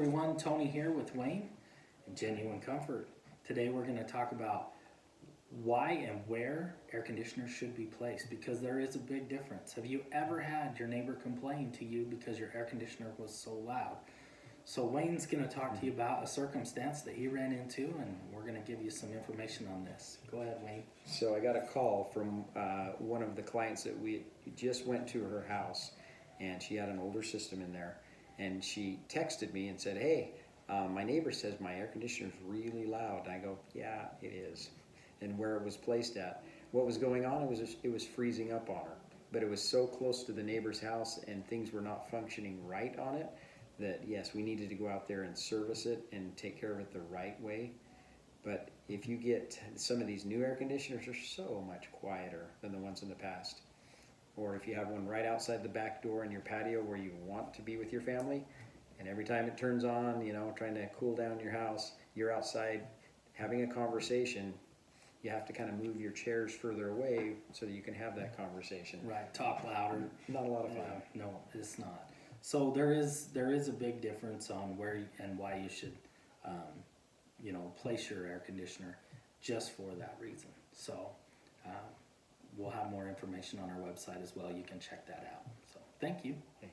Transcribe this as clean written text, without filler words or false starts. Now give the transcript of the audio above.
everyone, Tony here with Wayne and Genuine Comfort. Today we're going to talk about why and where air conditioners should be placed, because there is a big difference. Have you ever had your neighbor complain to you because your air conditioner was so loud? So Wayne's going to talk to you about a circumstance that he ran into, and we're going to give you some information on this. Go ahead, Wayne. So I got a call from one of the clients that we just went to her house, and she had an older system in there, and she texted me and said, hey, my neighbor says my air conditioner is really loud. And I go, yeah, it is. And where it was placed at, what was going on, it was freezing up on her, but it was so close to the neighbor's house and things were not functioning right on it that yes, we needed to go out there and service it and take care of it the right way. But if you get some of these new air conditioners are so much quieter than the ones in the past. Or if you have one right outside the back door in your patio where you want to be with your family, and every time it turns on, you know, trying to cool down your house, you're outside having a conversation, you have to kind of move your chairs further away so that you can have that conversation. Right, talk louder. Not a lot of fun. No, it's not. So there is a big difference on where and why you should, place your air conditioner, just for that reason. So we'll have more information on our website as well. You can check that out. So thank you. Okay.